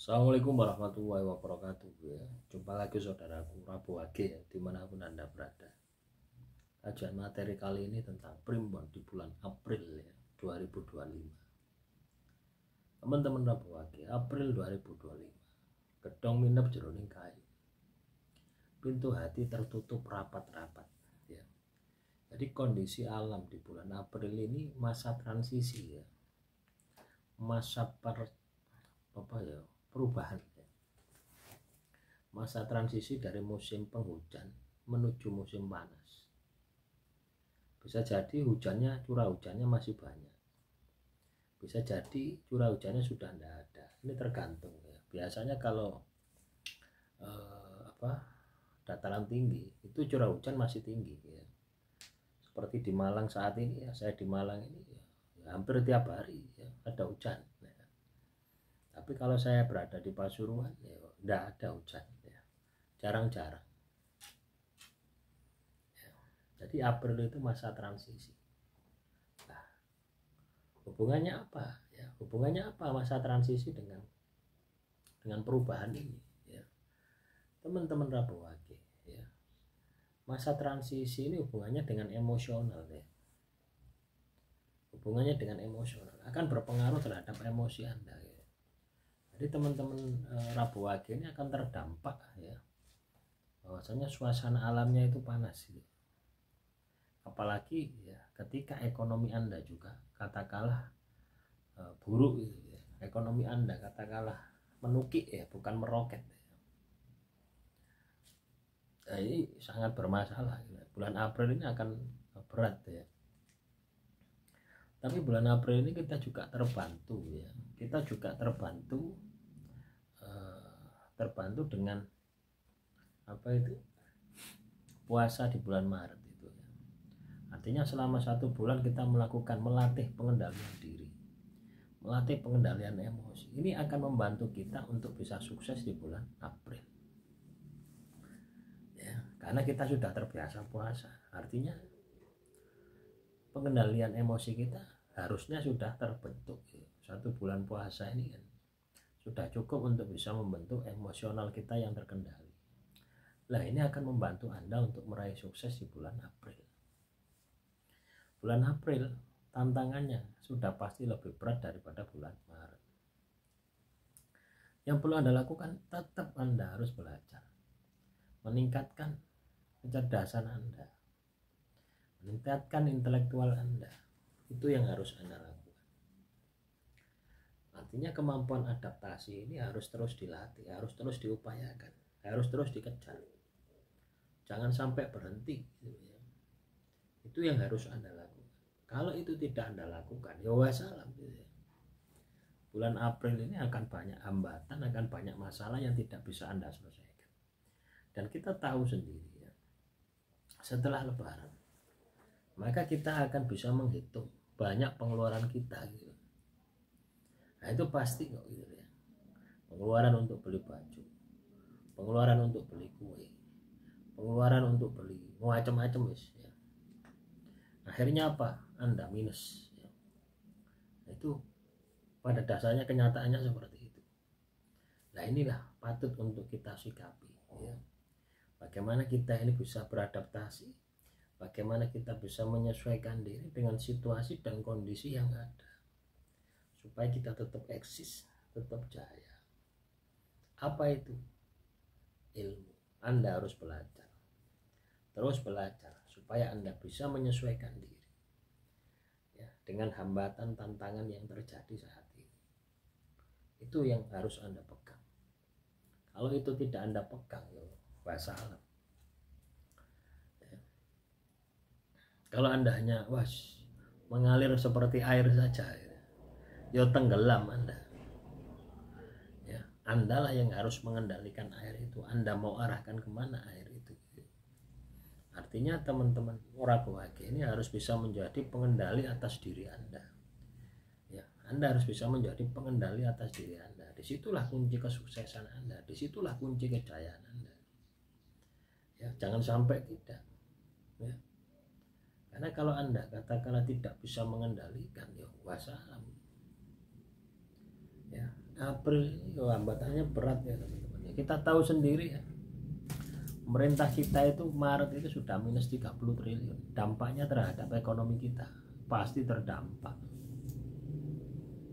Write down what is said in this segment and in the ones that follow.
Assalamualaikum warahmatullahi wabarakatuh ya. Jumpa lagi saudaraku Rabu Wage ya, dimanapun Anda berada. Kajian materi kali ini tentang primbon di bulan April ya, 2025. Teman-teman Rabu Wage, April 2025. Gedong minep jeroning kayu. Pintu hati tertutup rapat-rapat ya. Jadi kondisi alam di bulan April ini masa transisi ya. Masa perubahan ya. Masa transisi dari musim penghujan menuju musim panas. Bisa jadi curah hujannya masih banyak, bisa jadi curah hujannya sudah tidak ada. Ini tergantung ya. Biasanya kalau dataran tinggi itu curah hujan masih tinggi ya. Seperti di Malang saat ini ya, saya di Malang ini ya, hampir tiap hari ya, ada hujan ya. Tapi kalau saya berada di Pasuruan ya tidak ada hujan ya, jarang-jarang ya. Jadi April itu masa transisi. Nah, hubungannya apa ya? Hubungannya apa masa transisi dengan perubahan ini ya, teman-teman Rabu Wage ya. Masa transisi ini hubungannya dengan emosional ya. Hubungannya dengan emosional akan berpengaruh terhadap emosi Anda ya. Jadi teman-teman Rabu Wage ini akan terdampak ya, bahwasanya suasana alamnya itu panas ya. Apalagi ya ketika ekonomi Anda juga katakanlah buruk gitu ya. Ekonomi Anda katakanlah menukik ya, bukan meroket ya. Nah, ini sangat bermasalah ya. Bulan April ini akan berat ya. Tapi bulan April ini kita juga terbantu ya. Kita juga terbantu dengan puasa di bulan Maret itu ya. Artinya selama 1 bulan kita melatih pengendalian diri, melatih pengendalian emosi. Ini akan membantu kita untuk bisa sukses di bulan April ya, karena kita sudah terbiasa puasa. Artinya pengendalian emosi kita harusnya sudah terbentuk ya. 1 bulan puasa ini kan sudah cukup untuk bisa membentuk emosional kita yang terkendali. Nah, ini akan membantu Anda untuk meraih sukses di bulan April. Bulan April tantangannya sudah pasti lebih berat daripada bulan Maret. Yang perlu Anda lakukan, tetap Anda harus belajar, meningkatkan kecerdasan Anda, meningkatkan intelektual Anda. Itu yang harus Anda lakukan. Artinya kemampuan adaptasi ini harus terus dilatih, harus terus diupayakan, harus terus dikejar. Jangan sampai berhenti gitu ya. Itu yang harus Anda lakukan. Kalau itu tidak Anda lakukan, ya wassalam gitu ya. Bulan April ini akan banyak hambatan, akan banyak masalah yang tidak bisa Anda selesaikan. Dan kita tahu sendiri ya, setelah Lebaran maka kita akan bisa menghitung banyak pengeluaran kita gitu. Nah, itu pasti kok gitu ya. Pengeluaran untuk beli baju, pengeluaran untuk beli kue, pengeluaran untuk beli macam-macam ya. Akhirnya apa? Anda minus ya. Itu pada dasarnya kenyataannya seperti itu. Nah, inilah patut untuk kita sikapi ya. Bagaimana kita ini bisa beradaptasi, bagaimana kita bisa menyesuaikan diri dengan situasi dan kondisi yang ada, supaya kita tetap eksis, tetap jaya. Apa itu? Ilmu. Anda harus belajar, terus belajar, supaya Anda bisa menyesuaikan diri ya, dengan hambatan tantangan yang terjadi saat ini. Itu yang harus Anda pegang. Kalau itu tidak Anda pegang, ya wassalam ya. Kalau Anda hanya mengalir seperti air saja ya, tenggelam Anda ya. Anda lah yang harus mengendalikan air itu. Anda mau arahkan kemana air itu. Artinya teman-teman Rabu Wage ini harus bisa menjadi pengendali atas diri Anda ya. Anda harus bisa menjadi pengendali atas diri Anda. Disitulah kunci kesuksesan Anda, disitulah kunci kejayaan Anda ya. Jangan sampai tidak ya. Karena kalau Anda katakanlah tidak bisa mengendalikan, ya wassalam ya. April ini hambatannya berat ya teman-teman. Kita tahu sendiri ya, pemerintah kita itu Maret itu sudah minus 30 triliun. Dampaknya terhadap ekonomi kita pasti terdampak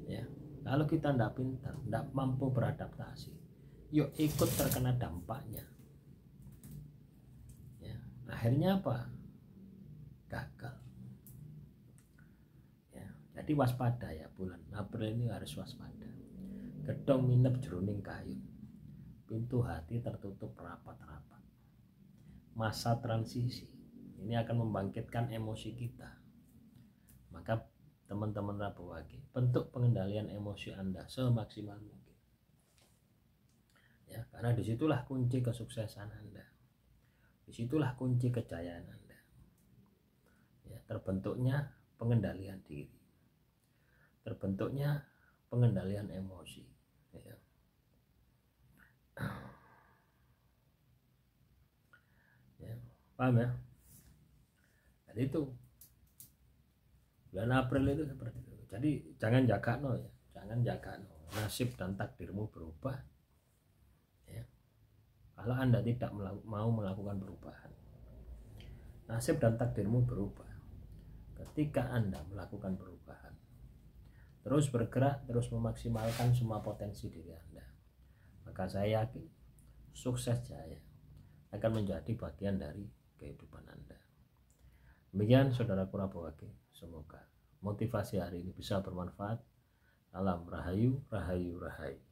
ya. Kalau kita tidak pintar, tidak mampu beradaptasi, yuk ikut terkena dampaknya ya. Akhirnya apa? Gagal ya. Jadi waspada ya, bulan April ini harus waspada. Gedong minep jroning kayu, pintu hati tertutup rapat-rapat. Masa transisi ini akan membangkitkan emosi kita. Maka teman-teman Rabuwage, bentuk pengendalian emosi Anda semaksimal mungkin ya, karena disitulah kunci kesuksesan Anda, disitulah kunci kejayaan Anda ya. Terbentuknya pengendalian diri, terbentuknya pengendalian emosi ya. Ya, paham ya? Jadi itu bulan April itu seperti itu. Jadi jangan jaga no ya, jangan jaga no. Nasib dan takdirmu berubah ya. Kalau Anda tidak mau melakukan perubahan, nasib dan takdirmu berubah ketika Anda melakukan perubahan, terus bergerak, terus memaksimalkan semua potensi diri Anda. Maka saya yakin sukses jaya akan menjadi bagian dari kehidupan Anda. Demikian saudaraku Rabuwage, semoga motivasi hari ini bisa bermanfaat. Salam Rahayu, Rahayu, Rahayu.